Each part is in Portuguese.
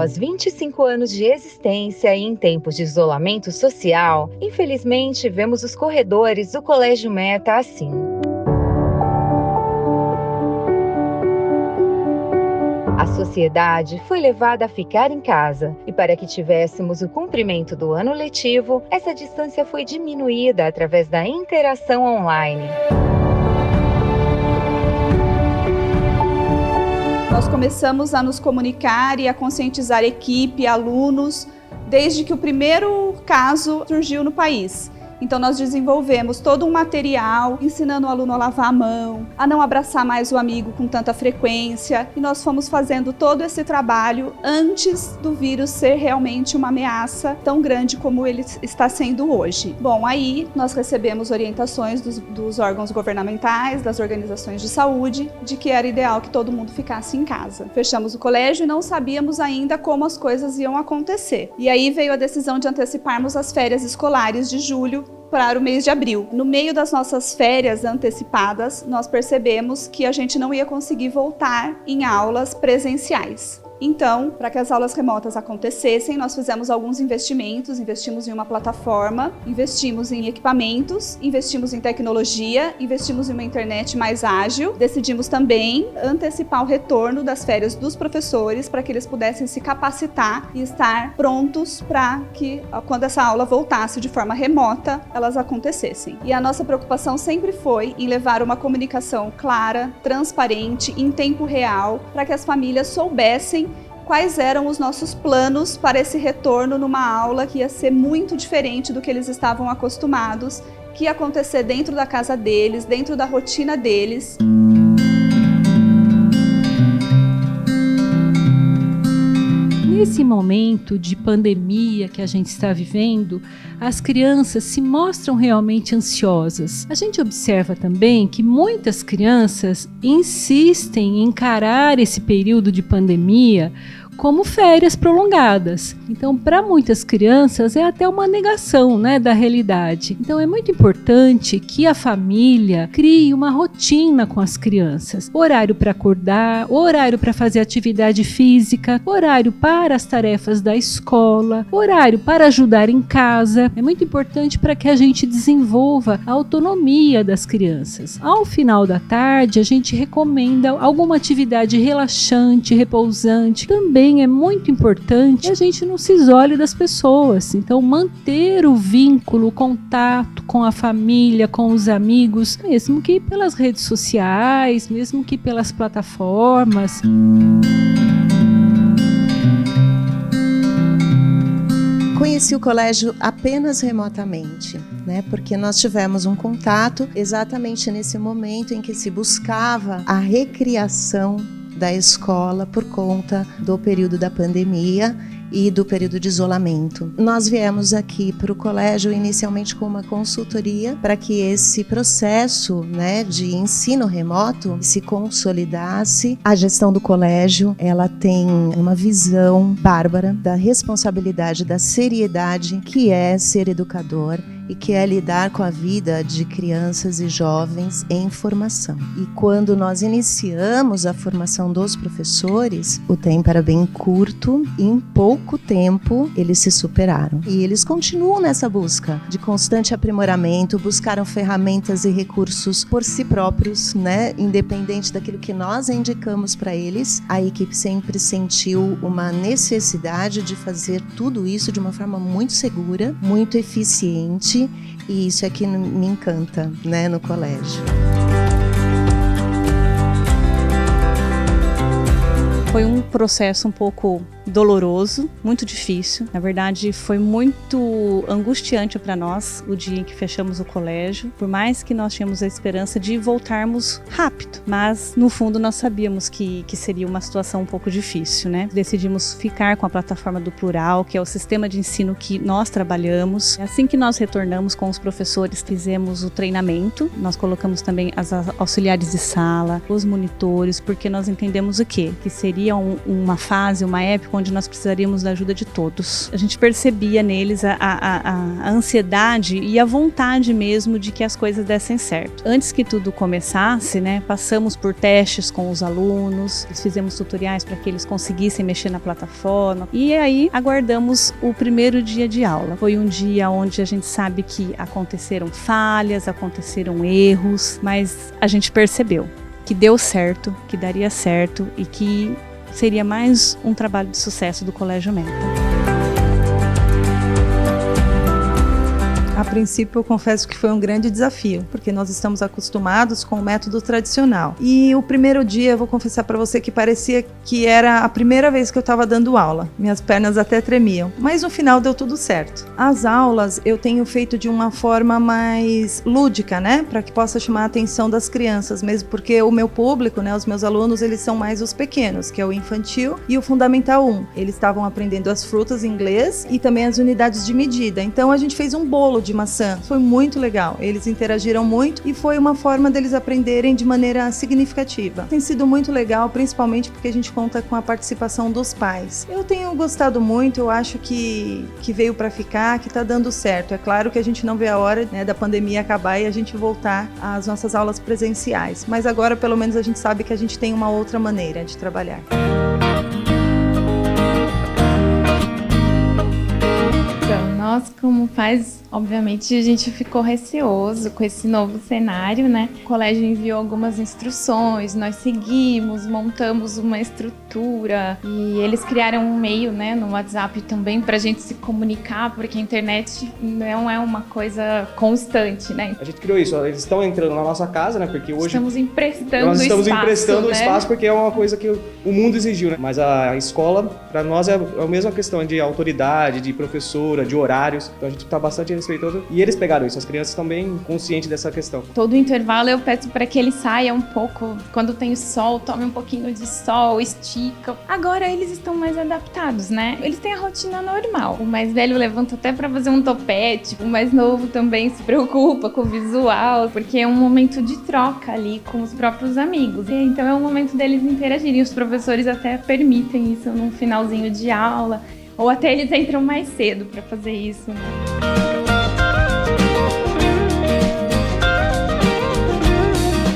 Após 25 anos de existência e em tempos de isolamento social, infelizmente vemos os corredores do Colégio Meta assim. A sociedade foi levada a ficar em casa e, para que tivéssemos o cumprimento do ano letivo, essa distância foi diminuída através da interação online. Nós começamos a nos comunicar e a conscientizar equipe, alunos, desde que o primeiro caso surgiu no país. Então nós desenvolvemos todo um material ensinando o aluno a lavar a mão, a não abraçar mais o amigo com tanta frequência, e nós fomos fazendo todo esse trabalho antes do vírus ser realmente uma ameaça tão grande como ele está sendo hoje. Bom, aí nós recebemos orientações dos órgãos governamentais, das organizações de saúde, de que era ideal que todo mundo ficasse em casa. Fechamos o colégio e não sabíamos ainda como as coisas iam acontecer. E aí veio a decisão de anteciparmos as férias escolares de julho para o mês de abril. No meio das nossas férias antecipadas, nós percebemos que a gente não ia conseguir voltar em aulas presenciais. Então, para que as aulas remotas acontecessem, nós fizemos alguns investimentos, investimos em uma plataforma, investimos em equipamentos, investimos em tecnologia, investimos em uma internet mais ágil. Decidimos também antecipar o retorno das férias dos professores para que eles pudessem se capacitar e estar prontos para que, quando essa aula voltasse de forma remota, elas acontecessem. E a nossa preocupação sempre foi em levar uma comunicação clara, transparente, em tempo real, para que as famílias soubessem quais eram os nossos planos para esse retorno numa aula que ia ser muito diferente do que eles estavam acostumados, que ia acontecer dentro da casa deles, dentro da rotina deles. Nesse momento de pandemia que a gente está vivendo, as crianças se mostram realmente ansiosas. A gente observa também que muitas crianças insistem em encarar esse período de pandemia como férias prolongadas. Então, para muitas crianças é até uma negação, da realidade. Então, é muito importante que a família crie uma rotina com as crianças. Horário para acordar, horário para fazer atividade física, horário para as tarefas da escola, horário para ajudar em casa. É muito importante para que a gente desenvolva a autonomia das crianças. Ao final da tarde, a gente recomenda alguma atividade relaxante, repousante. Também é muito importante que a gente não se isole das pessoas. Então, manter o vínculo, o contato com a família, com os amigos, mesmo que pelas redes sociais, mesmo que pelas plataformas. Conheci o colégio apenas remotamente, porque nós tivemos um contato exatamente nesse momento em que se buscava a recriação da escola por conta do período da pandemia e do período de isolamento. Nós viemos aqui para o colégio inicialmente com uma consultoria para que esse processo de ensino remoto se consolidasse. A gestão do colégio, ela tem uma visão bárbara da responsabilidade, da seriedade que é ser educador e que é lidar com a vida de crianças e jovens em formação. E quando nós iniciamos a formação dos professores, o tempo era bem curto e em pouco tempo eles se superaram. E eles continuam nessa busca de constante aprimoramento, buscaram ferramentas e recursos por si próprios, independente daquilo que nós indicamos para eles. A equipe sempre sentiu uma necessidade de fazer tudo isso de uma forma muito segura, muito eficiente. E isso é que me encanta, no colégio. Foi um processo um pouco doloroso, muito difícil. Na verdade, foi muito angustiante para nós o dia em que fechamos o colégio, por mais que nós tínhamos a esperança de voltarmos rápido, mas no fundo nós sabíamos que seria uma situação um pouco difícil, Decidimos ficar com a plataforma do Plural, que é o sistema de ensino que nós trabalhamos. Assim que nós retornamos com os professores, fizemos o treinamento, nós colocamos também as auxiliares de sala, os monitores, porque nós entendemos o quê? Que seria uma fase, uma época onde nós precisaríamos da ajuda de todos. A gente percebia neles a ansiedade e a vontade mesmo de que as coisas dessem certo. Antes que tudo começasse, né, passamos por testes com os alunos, fizemos tutoriais para que eles conseguissem mexer na plataforma e aí aguardamos o primeiro dia de aula. Foi um dia onde a gente sabe que aconteceram falhas, aconteceram erros, mas a gente percebeu que deu certo, que daria certo e que seria mais um trabalho de sucesso do Colégio Meta. A princípio, eu confesso que foi um grande desafio, porque nós estamos acostumados com o método tradicional. E o primeiro dia, eu vou confessar para você que parecia que era a primeira vez que eu estava dando aula. Minhas pernas até tremiam, mas no final deu tudo certo. As aulas eu tenho feito de uma forma mais lúdica, né, para que possa chamar a atenção das crianças, mesmo porque o meu público, né, os meus alunos, eles são mais os pequenos, que é o infantil e o Fundamental 1. Eles estavam aprendendo as frutas em inglês e também as unidades de medida. Então a gente fez um bolo de maçã. Foi muito legal. Eles interagiram muito e foi uma forma deles aprenderem de maneira significativa. Tem sido muito legal, principalmente porque a gente conta com a participação dos pais. Eu tenho gostado muito, eu acho que veio para ficar, que tá dando certo. É claro que a gente não vê a hora, né, da pandemia acabar e a gente voltar às nossas aulas presenciais. Mas agora, pelo menos, a gente sabe que a gente tem uma outra maneira de trabalhar. Nós, como pais, obviamente, a gente ficou receoso com esse novo cenário, né? O colégio enviou algumas instruções, nós seguimos, montamos uma estrutura e eles criaram um meio, né, no WhatsApp também para a gente se comunicar, porque a internet não é uma coisa constante, né? A gente criou isso, eles estão entrando na nossa casa, né? Porque hoje estamos emprestando o né? espaço porque é uma coisa que o mundo exigiu, né? Mas a escola, para nós, é a mesma questão de autoridade, de professora, de horários. Então a gente está bastante respeitoso e eles pegaram isso, as crianças também conscientes dessa questão. Todo intervalo eu peço para que ele saia um pouco, quando tem sol, tome um pouquinho de sol, estica. Agora eles estão mais adaptados, né? Eles têm a rotina normal. O mais velho levanta até para fazer um topete, o mais novo também se preocupa com o visual, porque é um momento de troca ali com os próprios amigos. E então é um momento deles interagirem. Os professores até permitem isso no finalzinho de aula. Ou até eles entram mais cedo para fazer isso, né?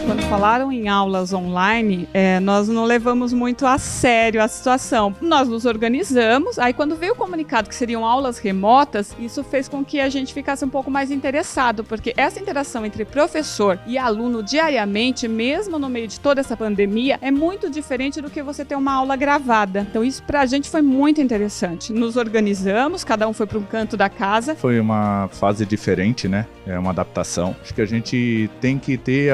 Quando falaram em aulas online, nós não levamos muito a sério a situação. Nós nos organizamos, aí quando veio o comunicado que seriam aulas remotas, isso fez com que a gente ficasse um pouco mais interessado, porque essa interação entre professor e aluno diariamente, mesmo no meio de toda essa pandemia, é muito diferente do que você ter uma aula gravada. Então isso pra gente foi muito interessante. Nos organizamos, cada um foi para um canto da casa. Foi uma fase diferente, né? É uma adaptação. Acho que a gente tem que ter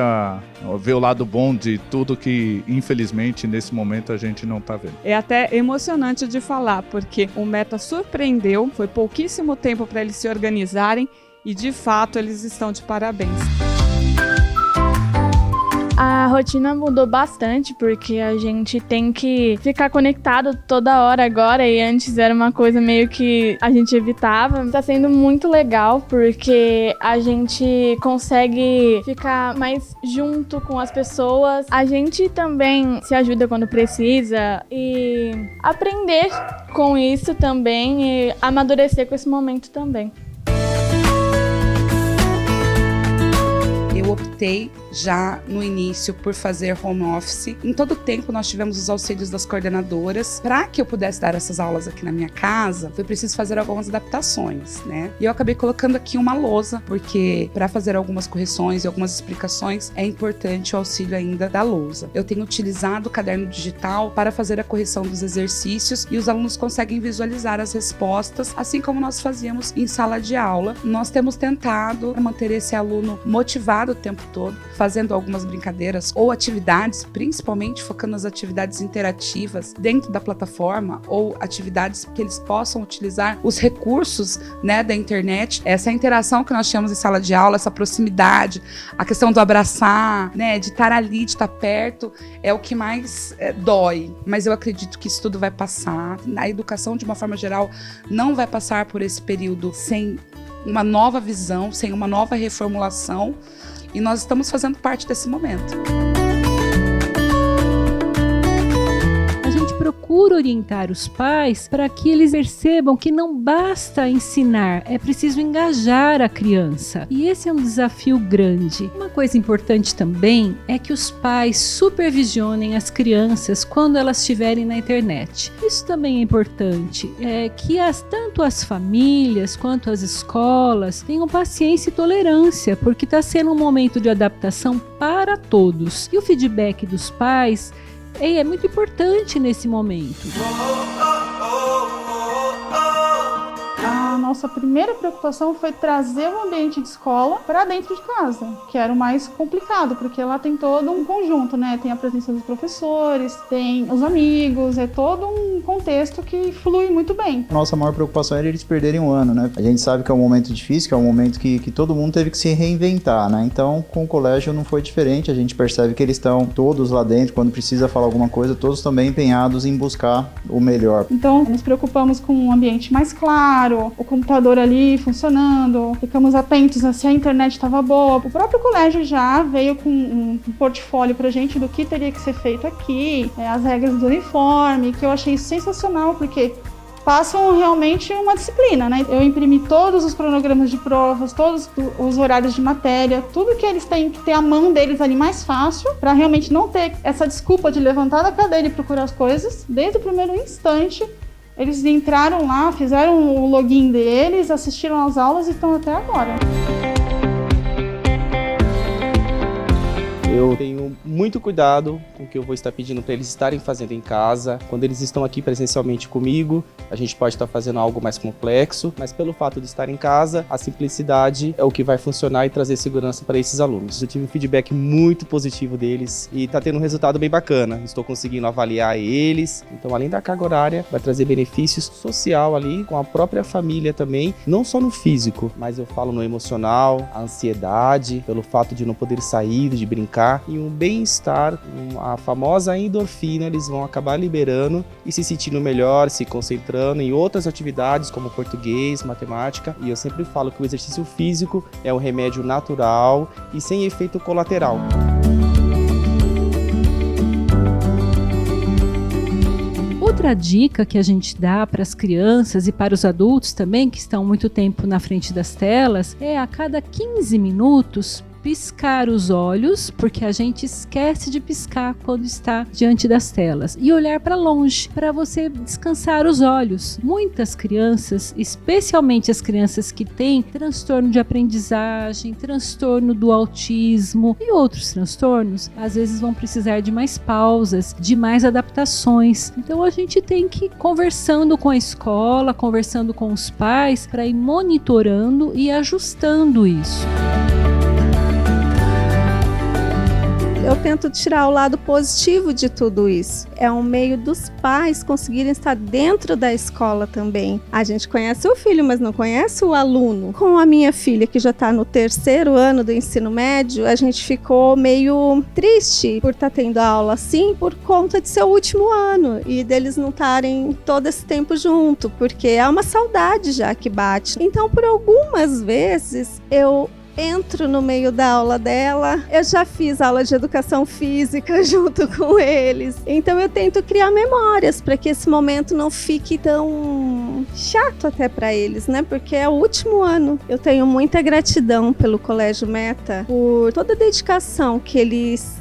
ver o lado bom de tudo que, infelizmente, nesse momento a gente não está vendo. É até emocionante de falar, porque o Meta surpreendeu, foi pouquíssimo tempo para eles se organizarem e, de fato, eles estão de parabéns. A rotina mudou bastante porque a gente tem que ficar conectado toda hora agora e antes era uma coisa meio que a gente evitava. Tá sendo muito legal porque a gente consegue ficar mais junto com as pessoas. A gente também se ajuda quando precisa e aprender com isso também e amadurecer com esse momento também. Eu optei já no início por fazer home office. Em todo o tempo nós tivemos os auxílios das coordenadoras. Para que eu pudesse dar essas aulas aqui na minha casa, foi preciso fazer algumas adaptações, né? E eu acabei colocando aqui uma lousa, porque para fazer algumas correções e algumas explicações é importante o auxílio ainda da lousa. Eu tenho utilizado o caderno digital para fazer a correção dos exercícios e os alunos conseguem visualizar as respostas, assim como nós fazíamos em sala de aula. Nós temos tentado manter esse aluno motivado o tempo todo, fazendo algumas brincadeiras ou atividades, principalmente focando nas atividades interativas dentro da plataforma ou atividades que eles possam utilizar os recursos, né, da internet. Essa interação que nós tínhamos em sala de aula, essa proximidade, a questão do abraçar, né, de estar ali, de estar perto, é o que mais dói. Mas eu acredito que isso tudo vai passar. A educação, de uma forma geral, não vai passar por esse período sem uma nova visão, sem uma nova reformulação. E nós estamos fazendo parte desse momento. gente procura orientar os pais para que eles percebam que não basta ensinar, é preciso engajar a criança. E esse é um desafio grande. Uma coisa importante também é que os pais supervisionem as crianças quando elas estiverem na internet. Isso também é importante, que tanto as famílias quanto as escolas tenham paciência e tolerância, porque está sendo um momento de adaptação para todos. E o feedback dos pais é muito importante nesse momento. A nossa primeira preocupação foi trazer o ambiente de escola para dentro de casa, que era o mais complicado, porque lá tem todo um conjunto, né? Tem a presença dos professores, tem os amigos, é todo um contexto que flui muito bem. Nossa maior preocupação era eles perderem um ano, né? A gente sabe que é um momento difícil, que é um momento que todo mundo teve que se reinventar, né? Então, com o colégio não foi diferente, a gente percebe que eles estão todos lá dentro, quando precisa falar alguma coisa, todos também empenhados em buscar o melhor. Então, nos preocupamos com um ambiente mais claro, o computador ali funcionando, ficamos atentos a se a internet estava boa. O próprio colégio já veio com um portfólio pra gente do que teria que ser feito aqui, as regras do uniforme, que eu achei sensacional, porque passam realmente uma disciplina, né? Eu imprimi todos os cronogramas de provas, todos os horários de matéria, tudo que eles têm que ter a mão deles ali mais fácil, para realmente não ter essa desculpa de levantar da cadeira e procurar as coisas. Desde o primeiro instante, eles entraram lá, fizeram o login deles, assistiram às aulas e estão até agora. Eu tenho muito cuidado com o que eu vou estar pedindo para eles estarem fazendo em casa. Quando eles estão aqui presencialmente comigo, a gente pode estar fazendo algo mais complexo, mas pelo fato de estar em casa, a simplicidade é o que vai funcionar e trazer segurança para esses alunos. Eu tive um feedback muito positivo deles e está tendo um resultado bem bacana. Estou conseguindo avaliar eles. Então, além da carga horária, vai trazer benefícios social ali com a própria família também, não só no físico, mas eu falo no emocional, a ansiedade, pelo fato de não poder sair, de brincar, e um bem-estar, a famosa endorfina, eles vão acabar liberando e se sentindo melhor, se concentrando em outras atividades como português, matemática. E eu sempre falo que o exercício físico é um remédio natural e sem efeito colateral. Outra dica que a gente dá para as crianças e para os adultos também, que estão muito tempo na frente das telas, é a cada 15 minutos piscar os olhos, porque a gente esquece de piscar quando está diante das telas, e olhar para longe, para você descansar os olhos. Muitas crianças, especialmente as crianças que têm transtorno de aprendizagem, transtorno do autismo e outros transtornos, às vezes vão precisar de mais pausas, de mais adaptações. Então a gente tem que ir conversando com a escola, conversando com os pais, para ir monitorando e ajustando isso. Eu tento tirar o lado positivo de tudo isso. É um meio dos pais conseguirem estar dentro da escola também. A gente conhece o filho, mas não conhece o aluno. Com a minha filha, que já está no 3º ano do ensino médio, a gente ficou meio triste por estar tendo aula assim, por conta de ser o último ano e deles não estarem todo esse tempo junto, porque é uma saudade já que bate. Então, por algumas vezes, eu entro no meio da aula dela. Eu já fiz aula de educação física junto com eles. Então eu tento criar memórias para que esse momento não fique tão chato até para eles, né? Porque é o último ano. Eu tenho muita gratidão pelo Colégio Meta, por toda a dedicação que eles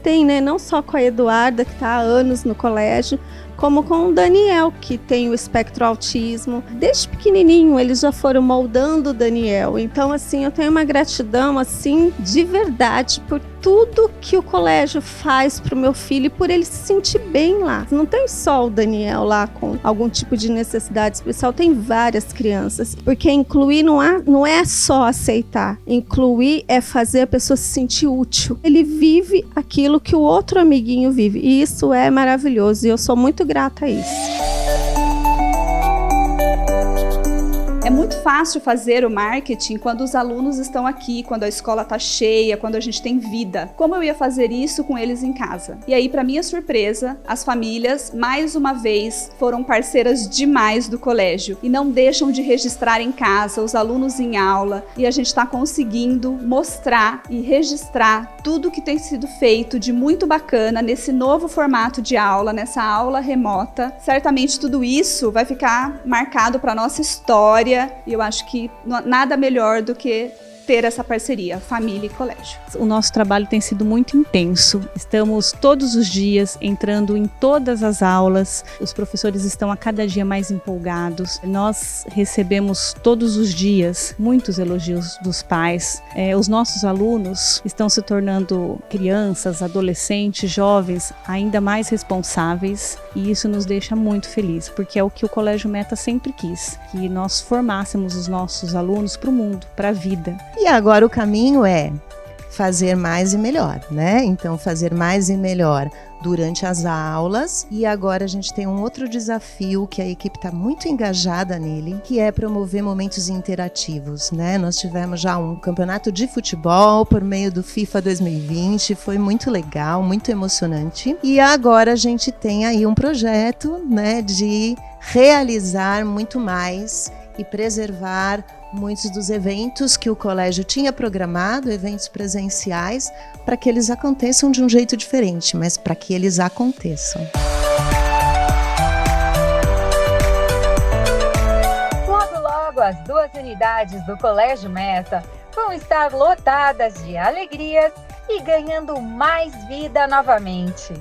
têm, né? Não só com a Eduarda, que está há anos no colégio, como com o Daniel, que tem o espectro autismo. Desde pequenininho, eles já foram moldando o Daniel. Então, assim, eu tenho uma gratidão, assim, de verdade, por tudo que o colégio faz pro meu filho e por ele se sentir bem lá. Não tem só o Daniel lá com algum tipo de necessidade especial, tem várias crianças. Porque incluir não é só aceitar. Incluir é fazer a pessoa se sentir útil. Ele vive aquilo que o outro amiguinho vive. E isso é maravilhoso. E eu sou muito grata a isso. É muito muito fácil fazer o marketing quando os alunos estão aqui, quando a escola está cheia, quando a gente tem vida. Como eu ia fazer isso com eles em casa? E aí, para minha surpresa, as famílias, mais uma vez, foram parceiras demais do colégio e não deixam de registrar em casa os alunos em aula, e a gente está conseguindo mostrar e registrar tudo que tem sido feito de muito bacana nesse novo formato de aula, nessa aula remota. Certamente tudo isso vai ficar marcado para nossa história, e eu acho que nada melhor do que ter essa parceria, família e colégio. O nosso trabalho tem sido muito intenso. Estamos todos os dias entrando em todas as aulas. Os professores estão a cada dia mais empolgados. Nós recebemos todos os dias muitos elogios dos pais. Os nossos alunos estão se tornando crianças, adolescentes, jovens ainda mais responsáveis, e isso nos deixa muito felizes, porque é o que o Colégio Meta sempre quis, que nós formássemos os nossos alunos para o mundo, para a vida. E agora o caminho é fazer mais e melhor, né? Então, fazer mais e melhor durante as aulas. E agora a gente tem um outro desafio que a equipe está muito engajada nele, que é promover momentos interativos, né? Nós tivemos já um campeonato de futebol por meio do FIFA 2020, foi muito legal, muito emocionante. E agora a gente tem aí um projeto, né, de realizar muito mais e preservar muitos dos eventos que o colégio tinha programado, eventos presenciais, para que eles aconteçam de um jeito diferente, mas para que eles aconteçam. Logo, logo, as 2 unidades do Colégio Meta vão estar lotadas de alegrias e ganhando mais vida novamente.